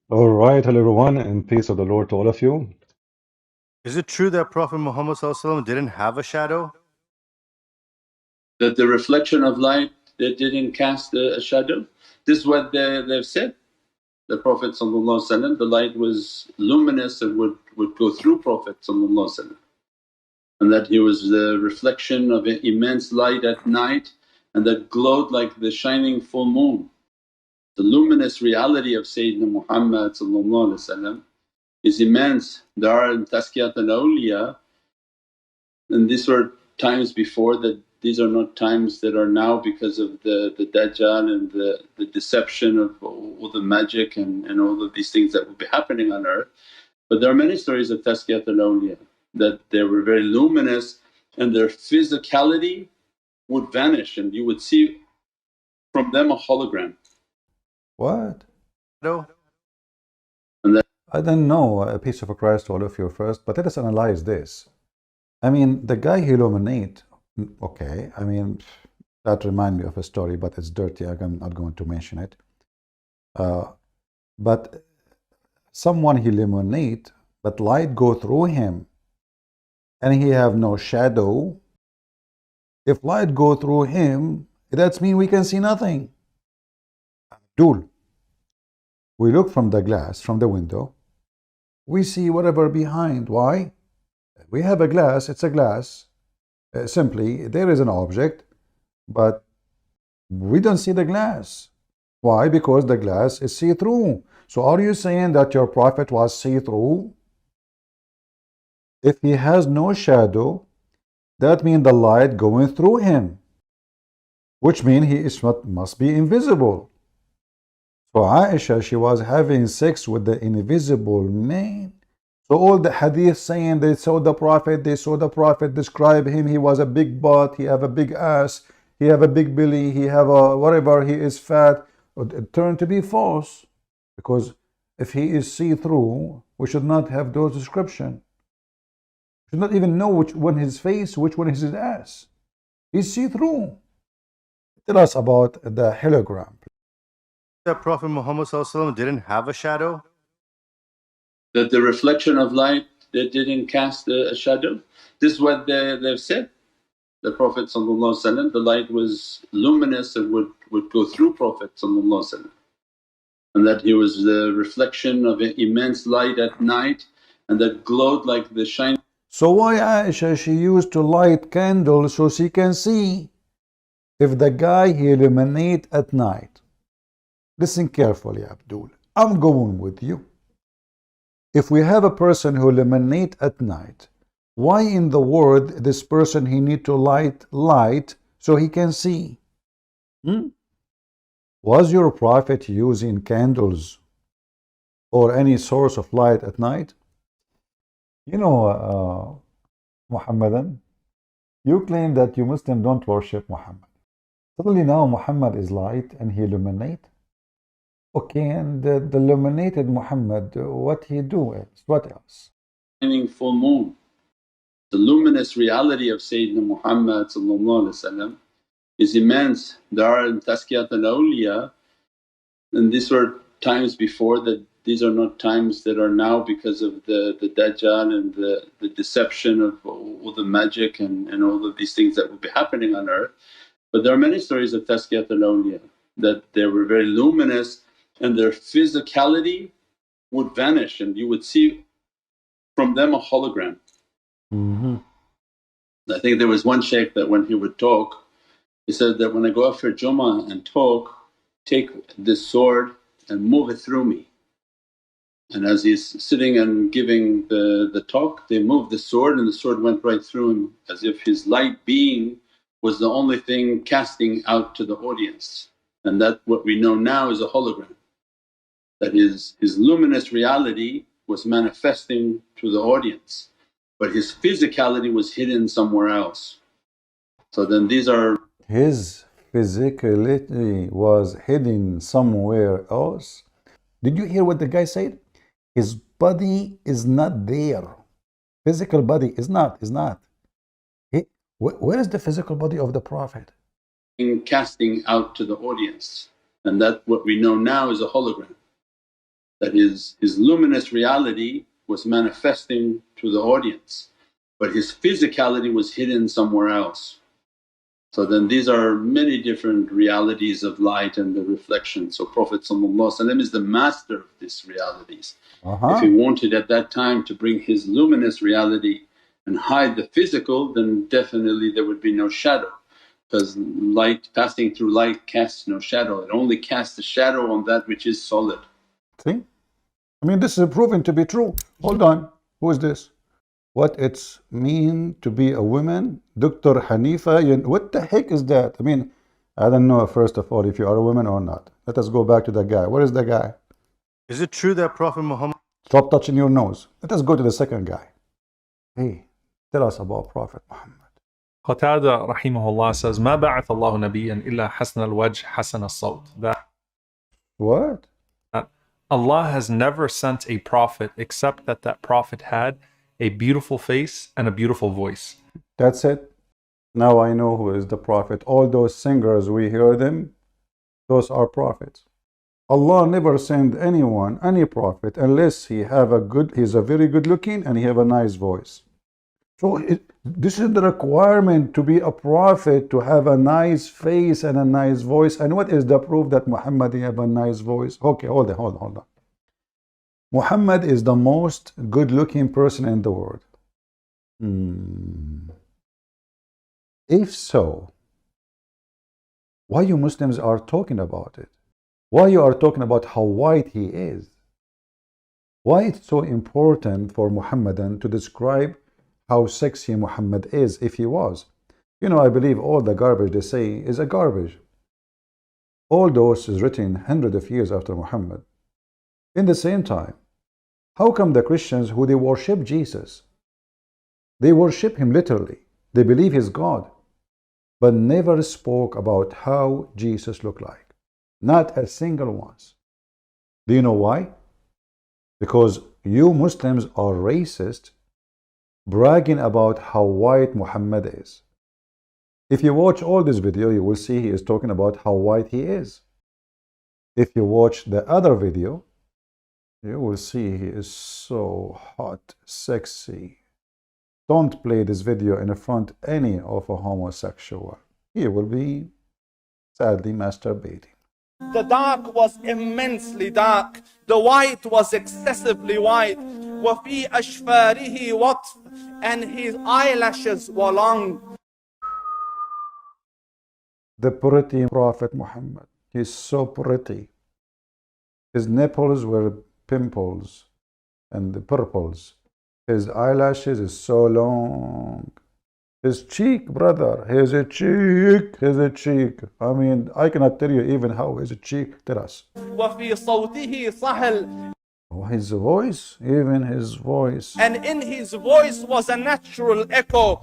All right, hello everyone, and peace of the Lord to all of you. Is it true that Prophet Muhammad didn't have a shadow? That the reflection of light that didn't cast a shadow? This is what they've said. The Prophet ﷺ, the light was luminous and would go through Prophet ﷺ, and that he was the reflection of an immense light at night and that glowed like the shining full moon. The luminous reality of Sayyidina Muhammad is immense. There are in Tazkiyat al-Awliya, and these were times before that. These are not times that are now because of the Dajjal and the deception of all the magic and all of these things that will be happening on earth. But there are many stories of Tazkiyat al-Awliya that they were very luminous and their physicality would vanish and you would see from them a hologram. What? No. And that I don't know, a peace of Christ to all of you first, but let us analyze this. I mean, the guy he illuminate, okay, I mean, that reminds me of a story, but it's dirty, I'm not going to mention it. But someone he illuminate, but light go through him, and he have no shadow. If light go through him, that means we can see nothing. Abdul, we look from the glass, from the window, we see whatever behind. Why? We have a glass, it's a glass. Simply, there is an object, but we don't see the glass. Why? Because the glass is see-through. So are you saying that your prophet was see-through? If he has no shadow, that means the light going through him, which means he is must be invisible. So Aisha, she was having sex with the invisible man. So all the hadith saying they saw the prophet describe him, he was a big butt, he have a big ass, he have a big belly, he have a whatever, he is fat, it turned to be false. Because if he is see-through, we should not have those descriptions. We should not even know which one his face, which one is his ass. He's see-through. Tell us about the hologram. That Prophet Muhammad didn't have a shadow? that the reflection of light that didn't cast a shadow. This is what they've said. The Prophet ﷺ, the light was luminous and would go through Prophet ﷺ, and that he was the reflection of an immense light at night and that glowed like the shining. So why Aisha, she used to light candles so she can see? If the guy he illuminate at night, listen carefully Abdul, I'm going with you. If we have a person who illuminate at night, why in the world this person he need to light so he can see? Was your prophet using candles or any source of light at night? You know, Muhammadan, you claim that you Muslims don't worship Muhammad. Suddenly now Muhammad is light and he illuminate. Okay, and the illuminated Muhammad, what he do is, what else? Shining full moon. The luminous reality of Sayyidina Muhammad is immense. There are in Tazkiyat al-Awliya, and these were times before that. These are not times that are now because of the Dajjal and the deception of all the magic and all of these things that will be happening on earth. But there are many stories of Tazkiyat al-Awliya that they were very luminous and their physicality would vanish and you would see from them a hologram. I think there was one shaykh that when he would talk, he said that when I go after Jummah and talk, take this sword and move it through me. And as he's sitting and giving the talk, they moved the sword and the sword went right through him as if his light being was the only thing casting out to the audience. And that what we know now is a hologram, that his luminous reality was manifesting to the audience, but his physicality was hidden somewhere else. So then these are… His physicality was hidden somewhere else. Did you hear what the guy said? His body is not there. Physical body is not. Where is the physical body of the Prophet? in casting out to the audience, and that what we know now is a hologram. that his luminous reality was manifesting to the audience, but his physicality was hidden somewhere else. So then these are many different realities of light and the reflection. So Prophet is the master of these realities. If he wanted at that time to bring his luminous reality and hide the physical, then definitely there would be no shadow, because light passing through light casts no shadow, it only casts a shadow on that which is solid. See? I mean, this is proven to be true. Hold on, who is this? What it's mean to be a woman? Dr. Hanifa, what the heck is that? I mean, I don't know first of all if you are a woman or not. Let us go back to the guy. Where is the guy? Is it true that Prophet Muhammad... Stop touching your nose. Let us go to the second guy. Hey, tell us about Prophet Muhammad. QandA rahimahullah says, ما بعث الله نبيا إلا حسن الوجه حسن الصوت. That What? Allah has never sent a prophet except that that prophet had a beautiful face and a beautiful voice. That's it. Now I know who is the prophet. All those singers, we hear them, those are prophets. Allah never sent anyone, any prophet, unless he's a very good looking and he have a nice voice. So this is the requirement to be a prophet, to have a nice face and a nice voice. And what is the proof that Muhammad have a nice voice? Okay, hold on. Muhammad is the most good-looking person in the world. If so, why you Muslims are talking about it? Why you are talking about how white he is? Why it's so important for Muhammadan to describe how sexy Muhammad is if he was? You know, I believe all the garbage they say is a garbage. All those is written hundreds of years after Muhammad. In the same time, how come the Christians who they worship Jesus, they worship him literally, they believe he's God, but never spoke about how Jesus looked like? Not a single once. Do you know why? Because you Muslims are racist, bragging about how white Muhammad is. If you watch all this video, you will see he is talking about how white he is. If you watch the other video, you will see he is so hot, sexy. Don't play this video in front of any of a homosexual. He will be sadly masturbating. The dark was immensely dark. The white was excessively white. وَفِي أَشْفَارِهِ وَطْفٌ, and his eyelashes were long. The pretty Prophet Muhammad, he's so pretty. His nipples were pimples and the purples. His eyelashes is so long. His cheek, brother, he's a cheek. I mean, I cannot tell you even how his cheek. Tell us. وَفِي صَوْتِهِ صَهْل, Oh, his voice, even his voice. and in his voice was a natural echo.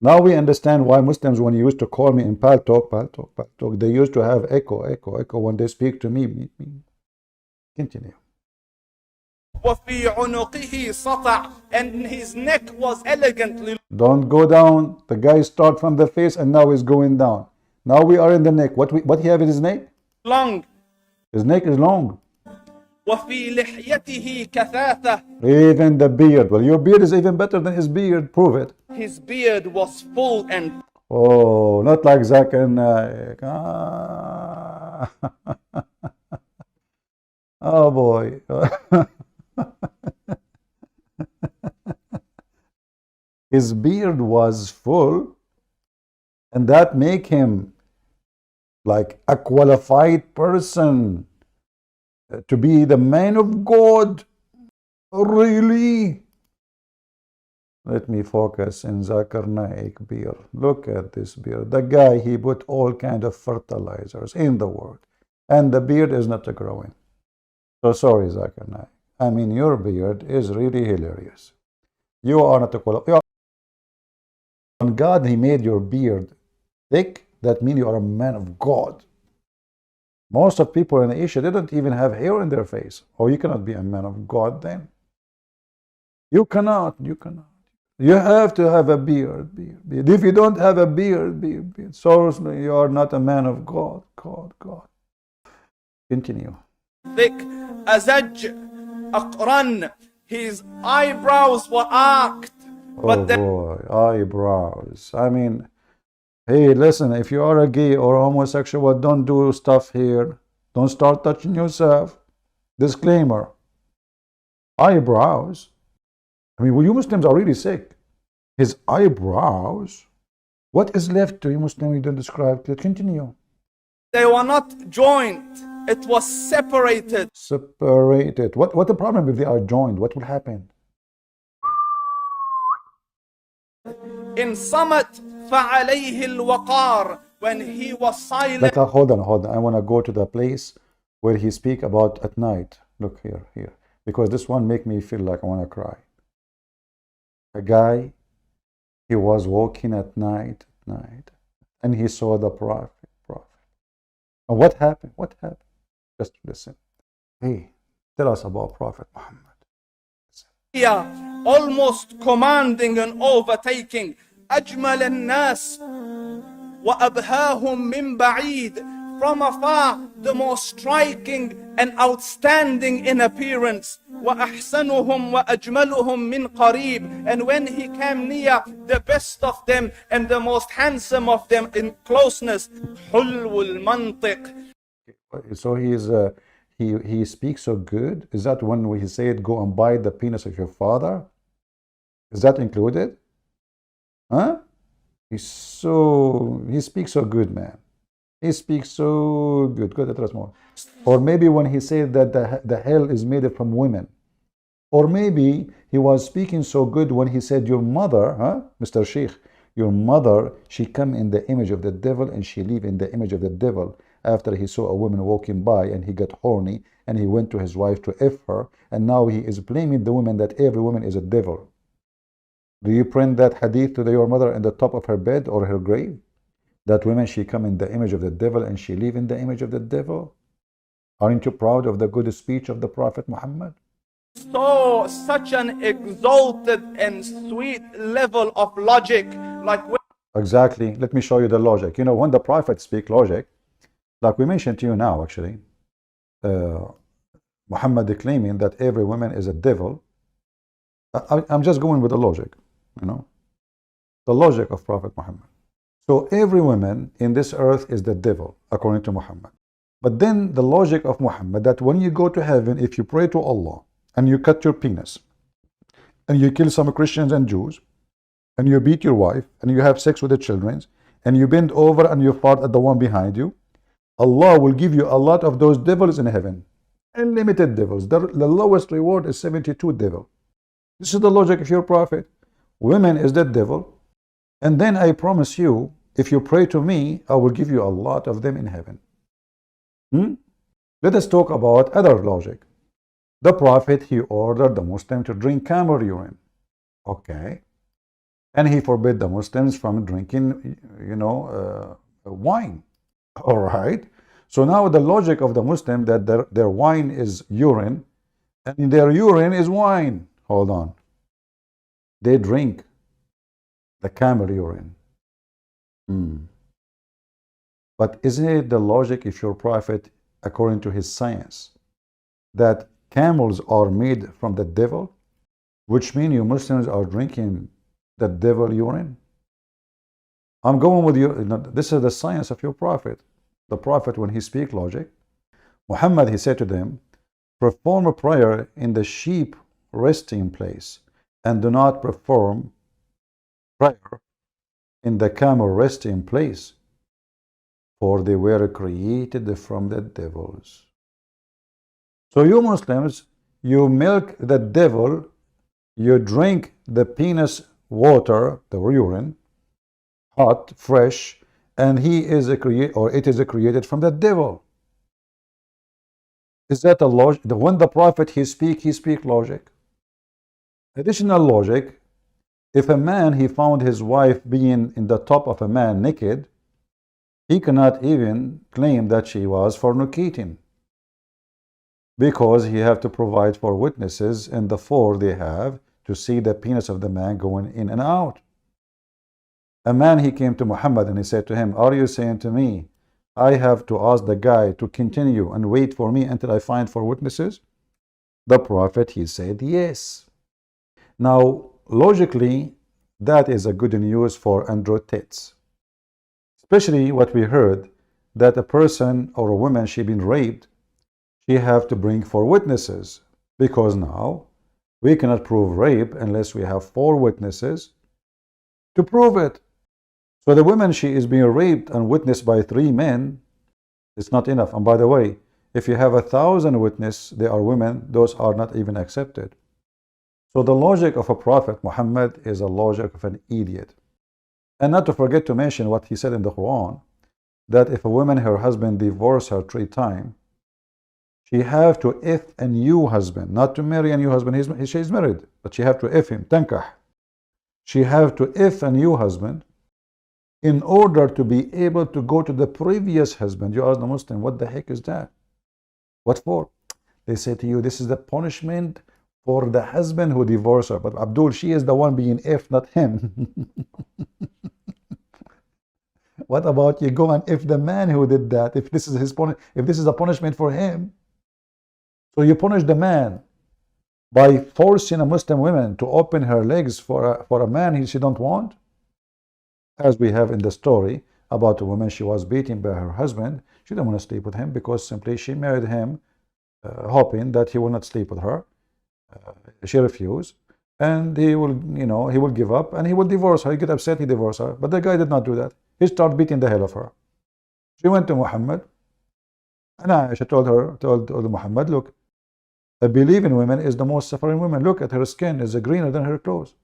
Now we understand why Muslims, when you used to call me in pal talk, they used to have echo when they speak to me. Continue. وَفِي عُنُقِهِ سَطَعٌ, and his neck was elegantly Don't go down. The guy start from the face and now he's going down. Now we are in the neck. What he have in his neck? long. His neck is long. وَفِي لِحْيَتِهِ كَثَاثَةٌ, Even the beard. Well, your beard is even better than his beard. Prove it. his beard was full and Oh, not like Zach and ah. Oh boy. His beard was full, and that make him like a qualified person to be the man of God. Really? Let me focus in Zakir Naik beard. Look at this beard. The guy, he put all kind of fertilizers in the world, and the beard is not growing. So sorry, Zakir Naik. I mean, your beard is really hilarious. You are not a qualified. When God, he made your beard thick, that means you are a man of God. Most of people in Asia, they don't even have hair in their face. Oh, you cannot be a man of God then. You cannot. You have to have a beard. If you don't have a beard, so you are not a man of God. God. Continue. thick, أزج أقرن. His eyebrows were arched. Oh boy, eyebrows. I mean, hey, listen, if you are a gay or a homosexual, don't do stuff here. Don't start touching yourself. Disclaimer. Eyebrows. I mean, well, you Muslims are really sick. His eyebrows. What is left to you Muslim you don't describe? Continue. They were not joined. It was separated. Separated. What the problem if they are joined? What will happen? In Samat فَعَلَيْهِ الْوَقَارِ. When he was silent. Like, hold on. I want to go to the place where he speak about at night. Look here. Because this one make me feel like I want to cry. A guy, he was walking at night, and he saw the prophet. And what happened? Just listen. Hey, tell us about Prophet Muhammad. Almost commanding and overtaking. أجمل الناس وأبهاهم من بعيد. From afar, the most striking and outstanding in appearance. وأحسنهم وأجملهم من قريب. And when he came near, the best of them and the most handsome of them in closeness. حلو المنطق. So he speaks so good. Is that when he said, go and bite the penis of your father? Is that included? Huh? He speaks so good, man. He speaks so good. Go to more. Or maybe when he said that the hell is made from women. Or maybe he was speaking so good when he said, your mother, Mr. Sheikh, your mother, she come in the image of the devil and she live in the image of the devil. After he saw a woman walking by and he got horny and he went to his wife to F her, and now he is blaming the woman that every woman is a devil. Do you print that hadith to your mother in the top of her bed or her grave? That woman, she come in the image of the devil and she live in the image of the devil? Aren't you proud of the good speech of the Prophet Muhammad? So, such an exalted and sweet level of logic. Like exactly. Let me show you the logic. You know, when the Prophet speak logic, like we mentioned to you now, actually, Muhammad claiming that every woman is a devil. I'm just going with the logic, you know, the logic of Prophet Muhammad. So every woman in this earth is the devil, according to Muhammad. But then the logic of Muhammad, that when you go to heaven, if you pray to Allah, and you cut your penis, and you kill some Christians and Jews, and you beat your wife, and you have sex with the children, and you bend over and you fart at the one behind you, Allah will give you a lot of those devils in heaven. Unlimited devils. The lowest reward is 72 devils. This is the logic of your prophet. Women is the devil. And then I promise you, if you pray to me, I will give you a lot of them in heaven. Let us talk about other logic. The prophet, he ordered the Muslim to drink camel urine. Okay. And he forbid the Muslims from drinking, wine. All right. So now the logic of the Muslim that their wine is urine and their urine is wine. Hold on. They drink the camel urine. But isn't it the logic if your prophet, according to his science, that camels are made from the devil, which means you Muslims are drinking the devil urine? I'm going with you. This is the science of your prophet. The prophet, when he speak logic, Muhammad, he said to them, perform a prayer in the sheep resting place and do not perform prayer in the camel resting place, for they were created from the devils. So you Muslims, you milk the devil, you drink the penis water, the urine, hot, fresh, and he is it is created from the devil. Is that a logic? When the prophet he speak logic. Additional logic, if a man he found his wife being in the top of a man naked, he cannot even claim that she was fornicating, because he have to provide for witnesses, and the four they have to see the penis of the man going in and out. A man, he came to Muhammad and he said to him, are you saying to me, I have to ask the guy to continue and wait for me until I find four witnesses? the Prophet, he said yes. Now, logically, that is a good news for Android tits. Especially what we heard, that a person or a woman, she been raped, she have to bring 4 witnesses. Because now, we cannot prove rape unless we have 4 witnesses to prove it. So the woman, she is being raped and witnessed by 3 men. It's not enough. And by the way, if you have 1,000 witnesses, they are women, those are not even accepted. So the logic of a prophet Muhammad is a logic of an idiot. And not to forget to mention what he said in the Quran, that if a woman, her husband divorce her 3 times, she have to if a new husband, not to marry a new husband. She's married, but she have to if him, tankah. She have to if a new husband in order to be able to go to the previous husband. You ask the Muslim, what the heck is that? What for? They say to you, this is the punishment for the husband who divorced her. But Abdul, she is the one being if, not him. What about you go and if the man who did that, if this is his if this is a punishment for him? So you punish the man by forcing a Muslim woman to open her legs for a man she don't want? As we have in the story about a woman, she was beaten by her husband. She didn't want to sleep with him because simply she married him hoping that he will not sleep with her. She refused, and he will, he will give up and he will divorce her. He get upset, he divorced her. But the guy did not do that. He started beating the hell of her. She went to Muhammad, and Aisha told Muhammad, look, a believing woman is the most suffering woman. Look at her skin, is greener than her clothes.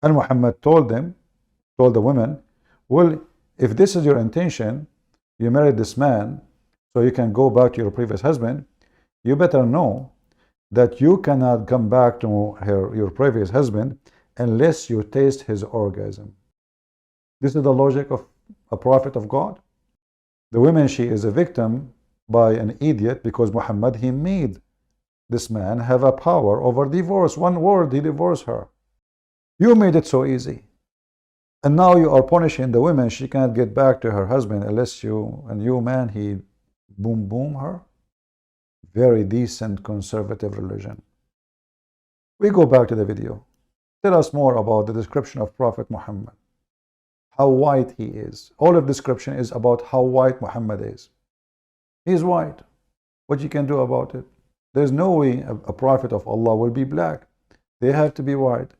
And Muhammad told the women, well, if this is your intention, you married this man so you can go back to your previous husband, you better know that you cannot come back to your previous husband unless you taste his orgasm. This is the logic of a prophet of God. The woman, she is a victim by an idiot because Muhammad, he made this man have a power over divorce. One word, he divorced her. You made it so easy. And now you are punishing the woman. She cannot get back to her husband unless you man, he boom her. Very decent conservative religion. We go back to the video. Tell us more about the description of Prophet Muhammad. How white he is. All of description is about how white Muhammad is. He's white. What you can do about it? There's no way a prophet of Allah will be black. They have to be white.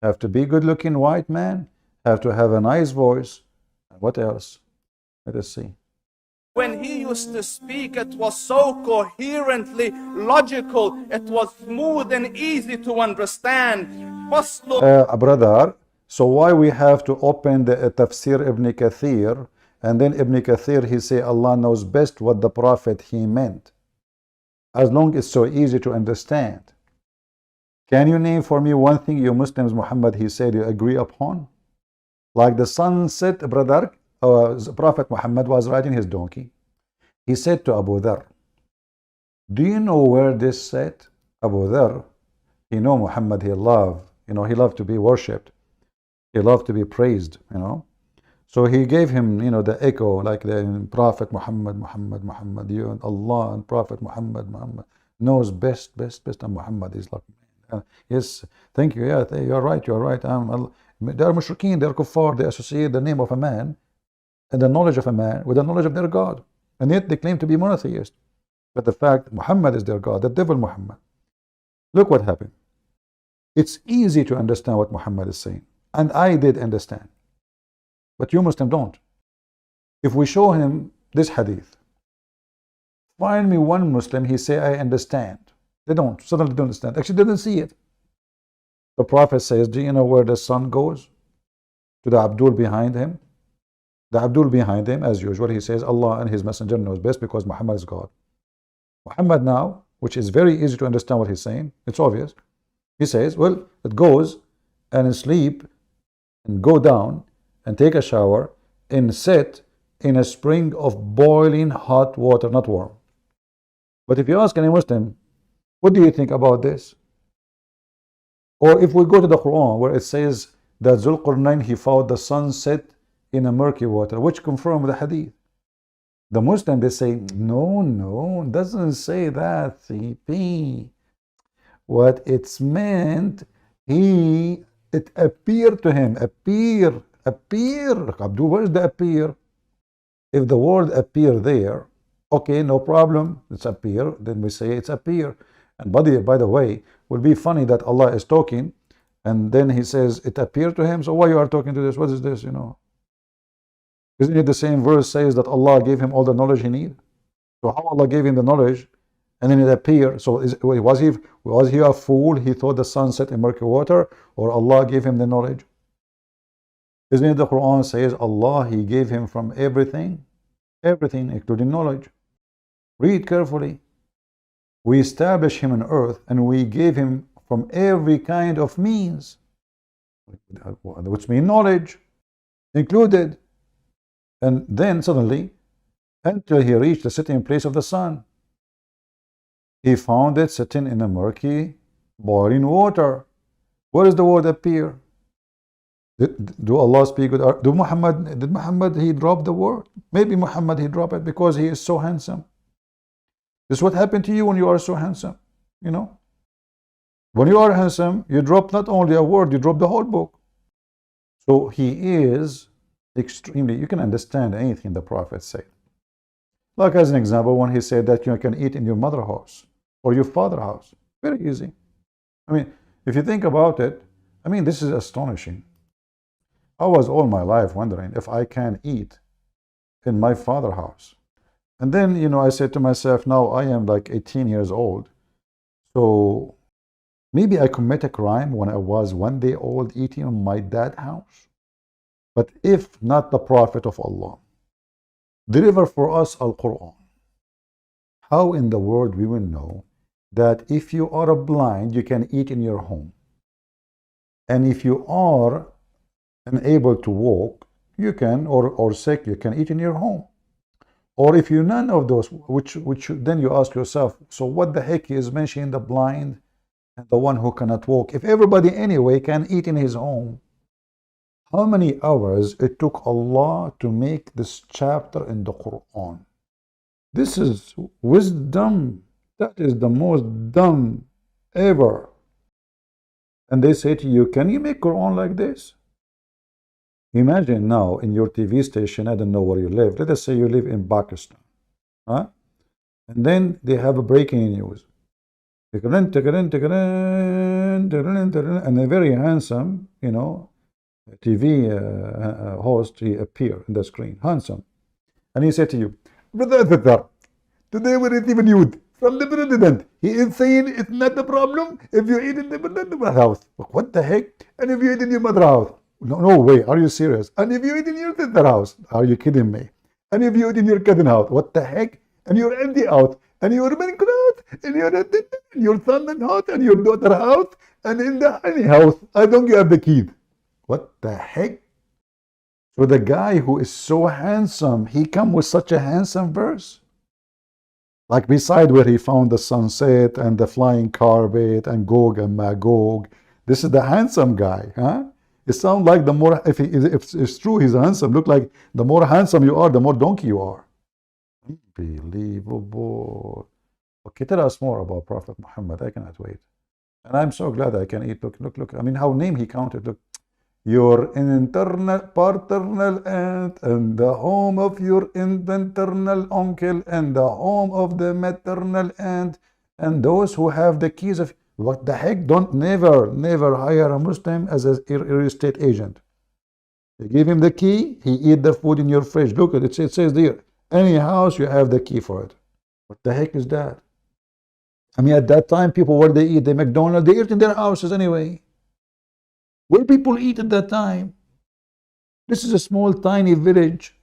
Have to be good looking white man. Have to have a nice voice. What else? Let us see. When he used to speak, it was so coherently logical. It was smooth and easy to understand. Brother, so why we have to open the Tafsir Ibn Kathir, and then Ibn Kathir, he say Allah knows best what the Prophet he meant, as long as it's so easy to understand. Can you name for me one thing you Muslims, Muhammad, he said, you agree upon? Like the sun set, brother, Prophet Muhammad was riding his donkey. He said to Abu Dhar, do you know where this set? Abu Dhar, he know Muhammad, he loved, he loved to be worshipped. He loved to be praised, So he gave him, the echo, like the Prophet Muhammad, you and Allah and Prophet Muhammad knows best, and Muhammad is like, yes, thank you, yeah, you're right. They are mushrikeen, they are kuffar, they associate the name of a man and the knowledge of a man with the knowledge of their God. And yet they claim to be monotheist. But the fact Muhammad is their God, the devil Muhammad. Look what happened. It's easy to understand what Muhammad is saying. And I did understand. But you Muslim don't. If we show him this hadith, find me one Muslim, he say, I understand. They don't. Suddenly don't understand. Actually, they didn't see it. The Prophet says, do you know where the sun goes? To the Abdul behind him. The Abdul behind him, as usual, he says, Allah and his messenger knows best because Muhammad is God. Muhammad now, which is very easy to understand what he's saying, it's obvious. He says, well, it goes and sleep and go down and take a shower and sit in a spring of boiling hot water, not warm. But if you ask any Muslim, what do you think about this? Or if we go to the Quran where it says that Zulqarnain, he found the sunset in a murky water, which confirm the hadith. The Muslim, they say, no, it doesn't say that, CP. what it's meant. It appeared to him. Appear. Abdu, where's the appear? If the word appear there, okay, no problem, it's appear, then we say it's appear. And by the way, it will be funny that Allah is talking and then he says it appeared to him. So why you are talking to this? What is this, you know? Isn't it the same verse says that Allah gave him all the knowledge he needed? So how Allah gave him the knowledge and then it appeared? So was he a fool? He thought the sun set in murky water, or Allah gave him the knowledge? Isn't it the Quran says Allah, He gave him from everything, including knowledge. Read carefully. We established him on earth and we gave him from every kind of means, which means knowledge included. And then suddenly, until he reached the sitting place of the sun, he found it sitting in a murky, boiling water. Where does the word appear? Do Allah speak with did Muhammad he drop the word? Maybe Muhammad he dropped it because he is so handsome. This is what happened to you when you are so handsome, you know. When you are handsome, you drop not only a word, you drop the whole book. So he is extremely, you can understand anything the Prophet said. Like as an example, when he said that you can eat in your mother's house or your father's house. Very easy. I mean, if you think about it, I mean, this is astonishing. I was all my life wondering if I can eat in my father's house. And then, you know, I said to myself, now I am like 18 years old. So maybe I commit a crime when I was 1 day old eating in my dad's house. But if not the Prophet of Allah deliver for us Al-Quran, how in the world we will know that if you are blind, you can eat in your home? And if you are unable to walk, you can, or sick, you can eat in your home. Or if you're none of those, which then you ask yourself, so what the heck is mentioning the blind and the one who cannot walk? If everybody anyway can eat in his home, how many hours it took Allah to make this chapter in the Quran? This is wisdom. That is the most dumb ever. And they say to you, can you make Quran like this? Imagine now in your TV station, I don't know where you live. Let us say you live in Pakistan. Huh? And then they have a breaking news. And a very handsome, you know, TV host, he appeared in the screen, handsome. And he said to you, Brother, today we receive news from the president. He is saying it's not a problem if you eat in the house. What the heck? And if you eat in your mother's house? No way, are you serious? And if you eat in your sister's house? Are you kidding me? And if you eat in your cousin's house? What the heck? And you're empty out, and you're bankrupt, and your son's house, and your daughter's house, and in the honey house, I don't have the keys. What the heck? So the guy who is so handsome, he come with such a handsome verse. Like beside where he found the sunset and the flying carpet and Gog and Magog. This is the handsome guy, huh? It sounds like the more, if it's true he's handsome, look like the more handsome you are, the more donkey you are. Unbelievable. Okay, tell us more about Prophet Muhammad. I cannot wait. And I'm so glad I can eat. Look. I mean, how name he counted. Look. Your internal paternal aunt and the home of your maternal uncle and the home of the maternal aunt and those who have the keys of... What the heck? Don't never hire a Muslim as a real estate agent. You give him the key, he eat the food in your fridge. Look at it, it says there, any house you have the key for it. What the heck is that? I mean, at that time, people, where they eat? The McDonald's, they eat in their houses anyway. Where people eat at that time? This is a small, tiny village.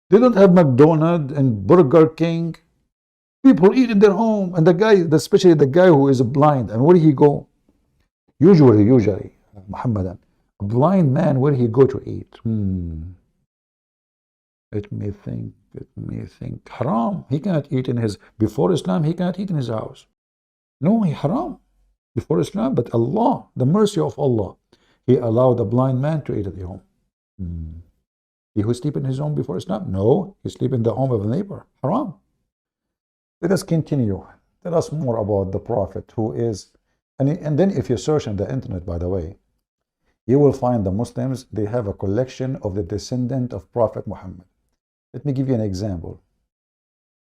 They don't have McDonald's and Burger King. People eat in their home, and the guy, especially the guy who is blind, and where he go? Usually, Muhammadan, a blind man, where he go to eat? Let me think. Haram. He cannot eat in his, before Islam, he cannot eat in his house. No, he haram before Islam, but Allah, the mercy of Allah, He allowed the blind man to eat at the home. He who sleep in his home before Islam? No, he sleep in the home of a neighbor. Haram. Let us continue. Tell us more about the Prophet who is And then if you search on the internet, by the way, you will find the Muslims, they have a collection of the descendant of Prophet Muhammad. Let me give you an example.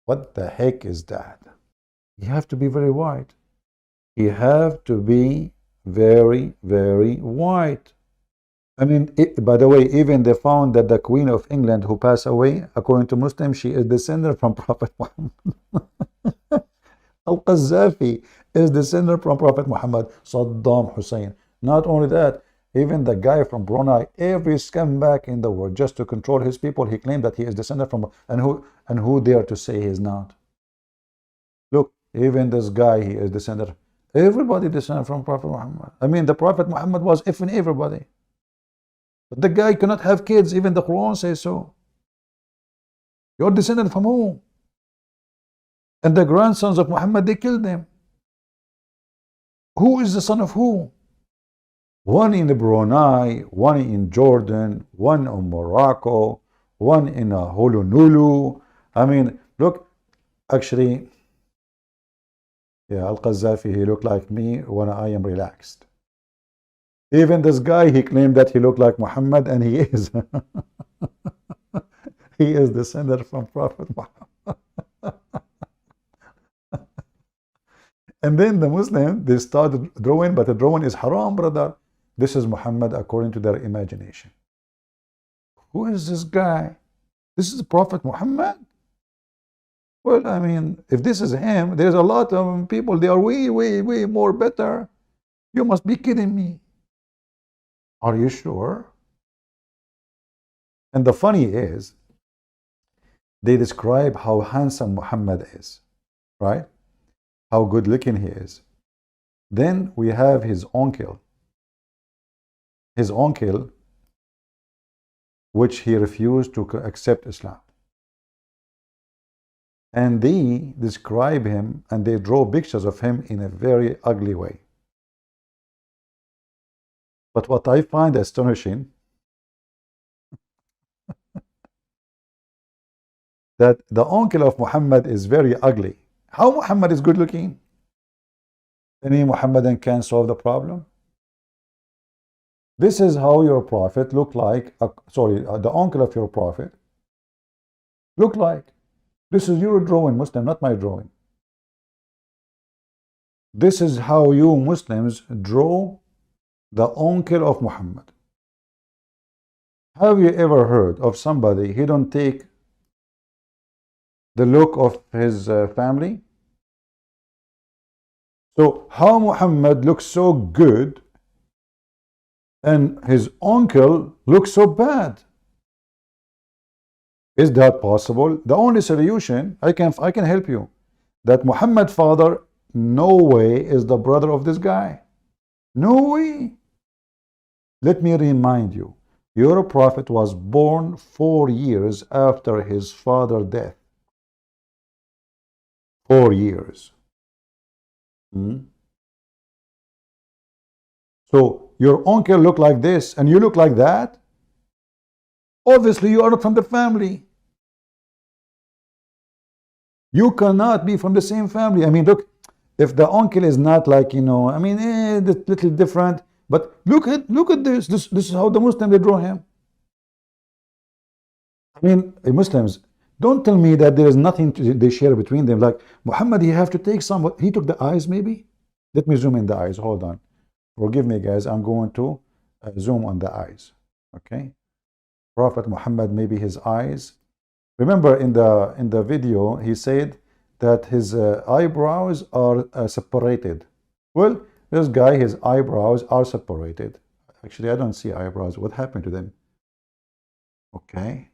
What the heck is that? You have to be very white. You have to be very, very white. I mean, by the way, even they found that the Queen of England who passed away, according to Muslims, she is descendant from Prophet Muhammad. Al-Qaddafi is descendant from Prophet Muhammad. Saddam Hussein. Not only that, even the guy from Brunei, every scumbag in the world, just to control his people, he claimed that he is descendant from, and who dare to say he is not? Look, even this guy, he is descendant. Everybody descended from Prophet Muhammad. I mean, the Prophet Muhammad was effing everybody. But the guy cannot have kids. Even the Quran says so. You're descendant from who? And the grandsons of Muhammad, they killed them. Who is the son of who? One in Brunei, one in Jordan, one in Morocco, one in Honolulu. I mean, look, actually, yeah, Al-Qaddafi, he looked like me when I am relaxed. Even this guy, he claimed that he looked like Muhammad, and he is. He is descended from Prophet Muhammad. And then the Muslims, they started drawing, but the drawing is haram, brother. This is Muhammad according to their imagination. Who is this guy? This is Prophet Muhammad? Well, I mean, if this is him, there's a lot of people, they are way, way, way more better. You must be kidding me. Are you sure? And the funny is, they describe how handsome Muhammad is, right? How good looking he is. Then we have his uncle. His uncle, which he refused to accept Islam. And they describe him and they draw pictures of him in a very ugly way. But what I find astonishing, that the uncle of Muhammad is very ugly. How Muhammad is good looking? Any Muhammadan can solve the problem? This is how your prophet looked like, the uncle of your prophet looked like. This is your drawing, Muslim, not my drawing. This is how you Muslims draw the uncle of Muhammad. Have you ever heard of somebody, he don't take the look of his family? So how Muhammad looks so good and his uncle looks so bad? Is that possible? The only solution, I can help you, that Muhammad's father no way is the brother of this guy. No way. Let me remind you, your prophet was born 4 years after his father's death. 4 years. So your uncle look like this and you look like that? Obviously you are not from the family. You cannot be from the same family. I mean, look, if the uncle is not like, you know, I mean, a little different, but look at this. This is how the Muslims, they draw him. I mean, Muslims, don't tell me that there is nothing they share between them. Like Muhammad, you have to take some. He took the eyes, maybe. Let me zoom in the eyes. Hold on. Forgive me, guys. I'm going to zoom on the eyes. Okay. Prophet Muhammad, maybe his eyes. Remember in the video, he said that his eyebrows are separated. Well, this guy, his eyebrows are separated. Actually, I don't see eyebrows. What happened to them? Okay.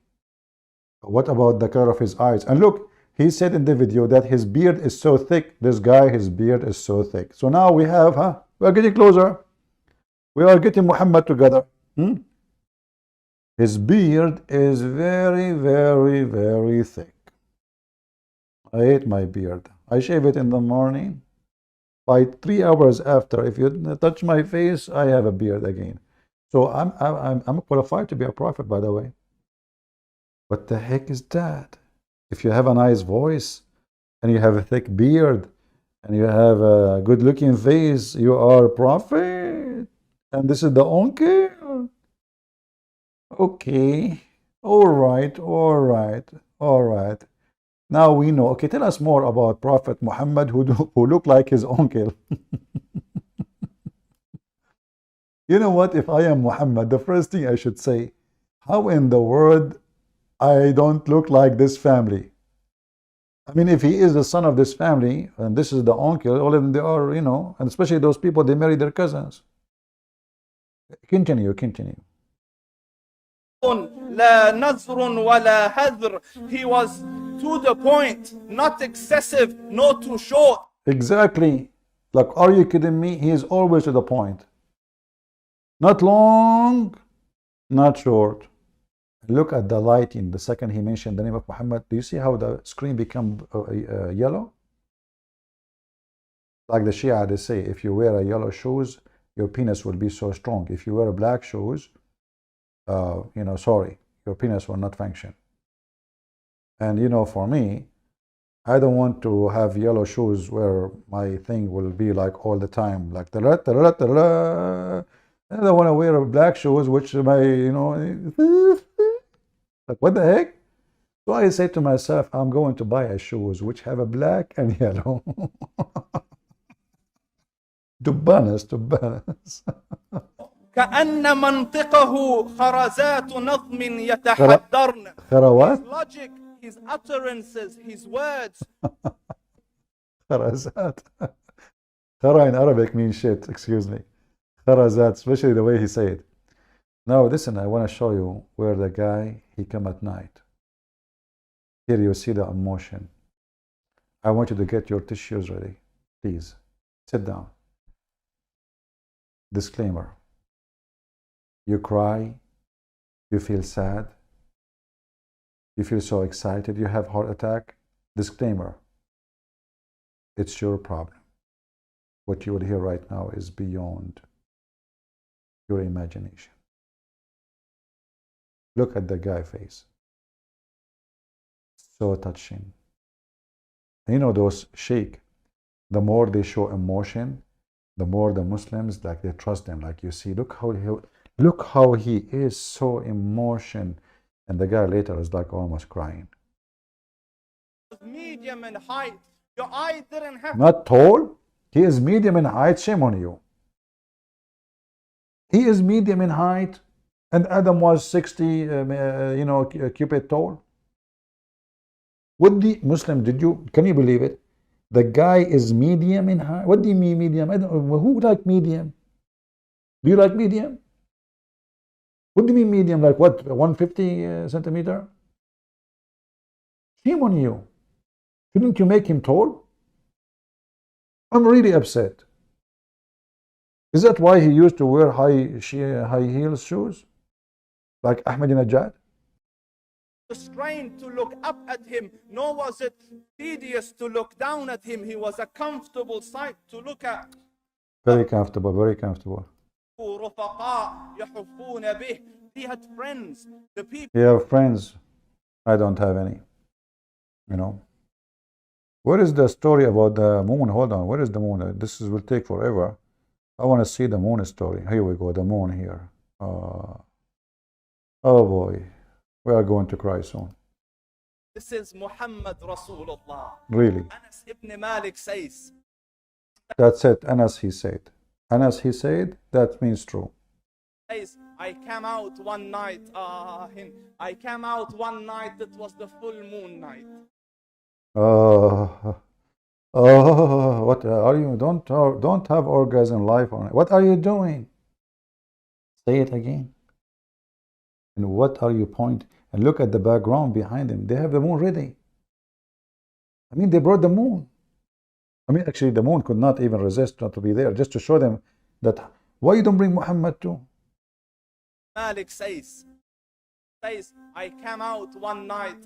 What about the color of his eyes? And look, he said in the video that his beard is so thick. This guy, his beard is so thick. So now we have, we are getting closer. We are getting Muhammad together. His beard is very, very, very thick. I hate my beard. I shave it in the morning. By 3 hours after, if you touch my face, I have a beard again. So I'm qualified to be a prophet, by the way. What the heck is that? If you have a nice voice and you have a thick beard and you have a good-looking face, you are a prophet, and this is the uncle. Okay, all right, all right, all right. Now we know. Okay, tell us more about Prophet Muhammad who looked like his uncle. You know what? If I am Muhammad, the first thing I should say, how in the world I don't look like this family? I mean, if he is the son of this family, and this is the uncle, all of them, they are, you know, and especially those people, they marry their cousins. Continue, continue. لا نزر ولا هذر. He was to the point, not excessive, not too short. Exactly. Like, are you kidding me? He is always to the point. Not long, not short. Look at the lighting. The second he mentioned the name of Muhammad, do you see how the screen become yellow? Like the Shia, they say, if you wear a yellow shoes, your penis will be so strong. If you wear black shoes, you know, sorry, your penis will not function. And you know, for me, I don't want to have yellow shoes where my thing will be like all the time, like da-da, da-da, da-da. I don't want to wear black shoes, which my, you know, like what the heck? So I say to myself, I'm going to buy a shoes which have a black and yellow. To balance, to balance. كأن منطقه خرزات نظم يتحدرن. خروات? His logic, his utterances, his words. Kharazat. Khara in Arabic means shit, excuse me. Kharazat, especially the way he said it. Now listen, I want to show you where the guy, he come at night. Here you see the emotion. I want you to get your tissues ready. Please, sit down. Disclaimer. You cry, you feel sad, you feel so excited, you have heart attack. Disclaimer. It's your problem. What you will hear right now is beyond your imagination. Look at the guy's face. So touching. You know those sheikh, the more they show emotion, the more the Muslims, like, they trust them. Like, you see, look how he is so emotion. And the guy later is like almost crying. Medium in height. Your eye didn't have. Not tall. He is medium in height. Shame on you. He is medium in height, and Adam was 60, you know, cubit tall. What the Muslim, can you believe it? The guy is medium in height. What do you mean medium? I don't know. Who like medium? Do you like medium? What do you mean medium? Like what, 150 centimeter? Shame on you. Shouldn't you make him tall? I'm really upset. Is that why he used to wear high heels shoes? Like Ahmadinejad? Strained to look up at him, nor was it tedious to look down at him. He was a comfortable sight to look at. Very comfortable, very comfortable. رفقاء يحفون به. He had friends. The people. You have friends. I don't have any. You know. What is the story about the moon? Hold on. What is the moon? This will take forever. I want to see the moon story. Here we go. The moon here. Oh boy. We are going to cry soon. This is Muhammad Rasulullah. Really? Anas ibn Malik says. That's it. Anas, he said. Anas, he said. That means true. I came out one night. I came out one night. It was the full moon night. What are you? Don't have orgasm life on it. What are you doing? Say it again. And what are you pointing? And look at the background behind them. They have the moon ready. I mean, they brought the moon. I mean, actually, the moon could not even resist not to be there, just to show them that, why you don't bring Muhammad too? Malik says, I came out one night.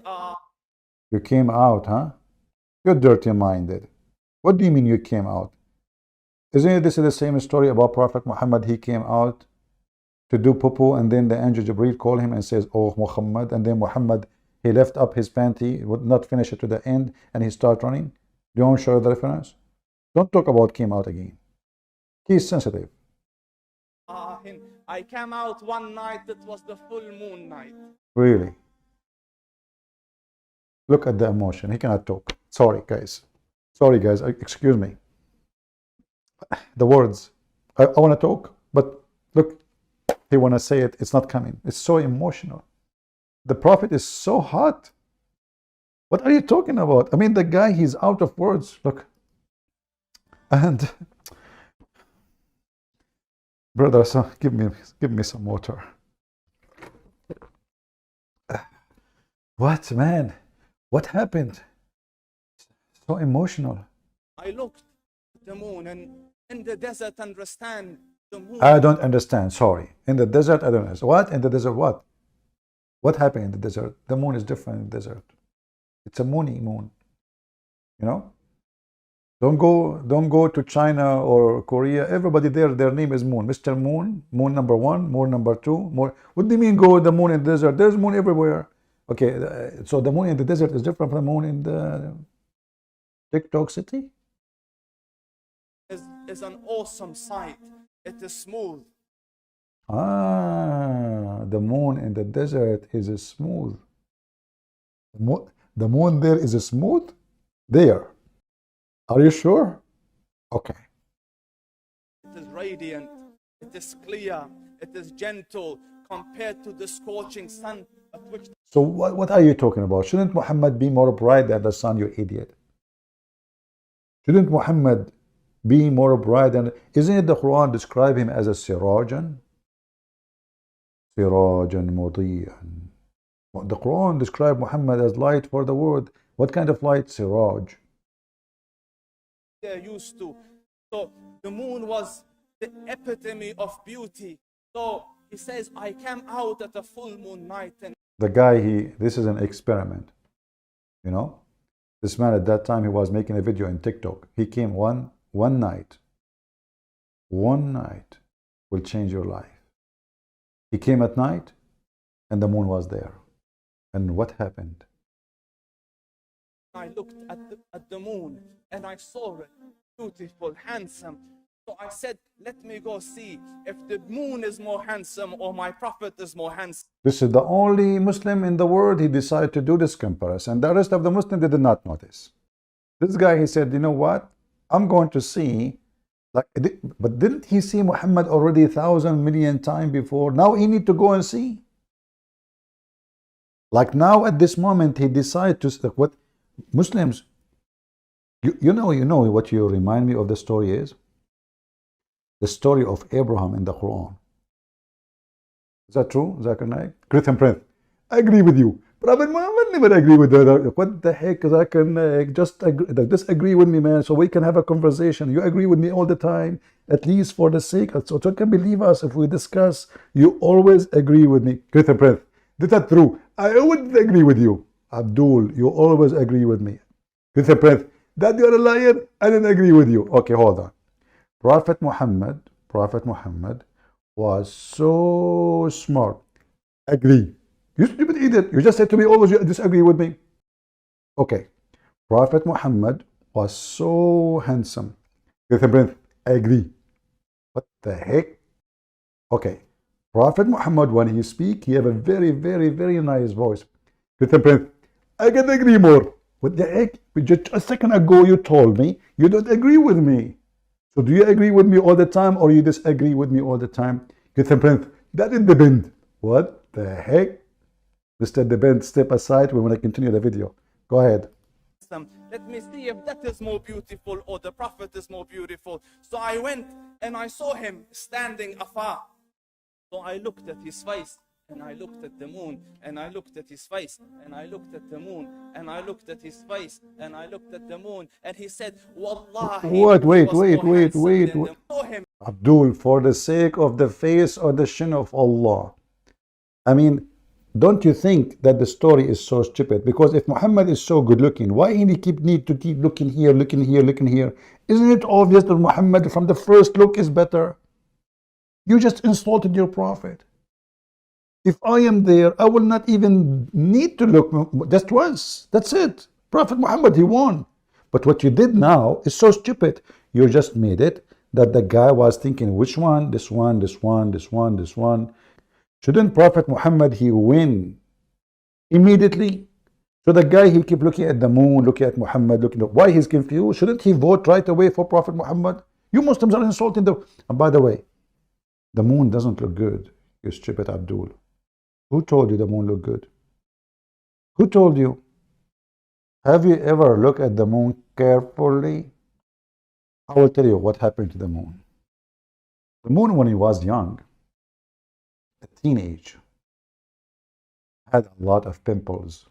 You came out, huh? You're dirty-minded. What do you mean you came out? Isn't it this is the same story about Prophet Muhammad? He came out to do poo-poo, and then the angel Jibreel called him and says, oh Muhammad, and then Muhammad, he left up his panty, would not finish it to the end, and he started running. Do you want to show the reference? Don't talk about came out again. He's sensitive. I came out one night, it was the full moon night. Really. Look at the emotion. He cannot talk. Sorry, guys. Sorry, guys. Excuse me. The words. I want to talk, but look, he want to say it. It's not coming. It's so emotional. The Prophet is so hot. What are you talking about? I mean, the guy, he's out of words. Look. And brother, so give me some water. What, man? What happened? So emotional. I looked at the moon, and in the desert, understand the moon. I don't understand. Sorry. In the desert, I don't understand. What? In the desert, what? What happened in the desert? The moon is different in the desert. It's a moony moon. You know? Don't go to China or Korea. Everybody there, their name is Moon. Mr. Moon, Moon number 1, Moon number 2. More. What do you mean go the moon in the desert? There's moon everywhere. Okay, so the moon in the desert is different from the moon in the TikTok city? Is an awesome sight. It is smooth. Ah, the moon in the desert is smooth. The moon there is smooth? There. Are you sure? Okay. It is radiant. It is clear. It is gentle compared to the scorching sun at which. So what are you talking about? Shouldn't Muhammad be more bright than the sun, you idiot? Shouldn't Muhammad be more bright than... Isn't it the Quran describe him as a sirajan? Sirajan mudiyan. The Quran describe Muhammad as light for the world. What kind of light? Siraj. They're used to. So the moon was the epitome of beauty. So he says, I came out at a full moon night. And the guy, this is an experiment. You know? This man at that time, he was making a video in TikTok. He came one night. One night will change your life. He came at night and the moon was there. And what happened? I looked at the moon and I saw it, beautiful, handsome. So I said, let me go see if the moon is more handsome or my prophet is more handsome. This is the only Muslim in the world, he decided to do this comparison. The rest of the Muslims, they did not notice. This guy, he said, you know what? I'm going to see, but didn't he see Muhammad already 1,000 million times before? Now he need to go and see. Like now at this moment, he decided to, what Muslims, you know what you remind me of the story is? The story of Abraham in the Quran. Is that true, Zakir Naik? Christian Prince, I agree with you. Prophet Muhammad never agree with that. What the heck, Zakir Naik? Just disagree with me, man, so we can have a conversation. You agree with me all the time, at least for the sake, so you can believe us if we discuss. You always agree with me. Christian Prince, is that true? I would agree with you. Abdul, you always agree with me. Christian Prince, that you're a liar, I didn't agree with you. Okay, hold on. Prophet Muhammad was so smart. Agree. You stupid idiot. You just said to me always you disagree with me. Okay. Prophet Muhammad was so handsome. Christian Prince, I agree. What the heck? Okay. Prophet Muhammad, when he speak, he have a very, very, very nice voice. Christian Prince, I can agree more. What the heck? Just a second ago you told me you don't agree with me. So do you agree with me all the time or you disagree with me all the time? Christian Prince, that is the bend. What the heck? Mr. The bend, step aside. We want to continue the video. Go ahead. Let me see if that is more beautiful or the prophet is more beautiful. So I went and I saw him standing afar. So I looked at his face and I looked at the moon and I looked at his face and I looked at the moon and I looked at his face and I looked at the moon and he said, Wallahi. What? Wait. Abdul, for the sake of the face or the shin of Allah. I mean, don't you think that the story is so stupid? Because if Muhammad is so good looking, why he need to keep looking here, looking here, looking here? Isn't it obvious that Muhammad from the first look is better? You just insulted your prophet. If I am there, I will not even need to look just once. That's it. Prophet Muhammad, he won. But what you did now is so stupid. You just made it that the guy was thinking, which one? This one, this one, this one, this one. Shouldn't Prophet Muhammad, he win immediately? So the guy, he keep looking at the moon, looking at Muhammad, looking at why he's confused. Shouldn't he vote right away for Prophet Muhammad? You Muslims are insulting the... And by the way, the moon doesn't look good, you stupid Abdul. Who told you the moon looked good? Who told you? Have you ever looked at the moon carefully? I will tell you what happened to the moon. The moon, when he was young, a teenage, had a lot of pimples.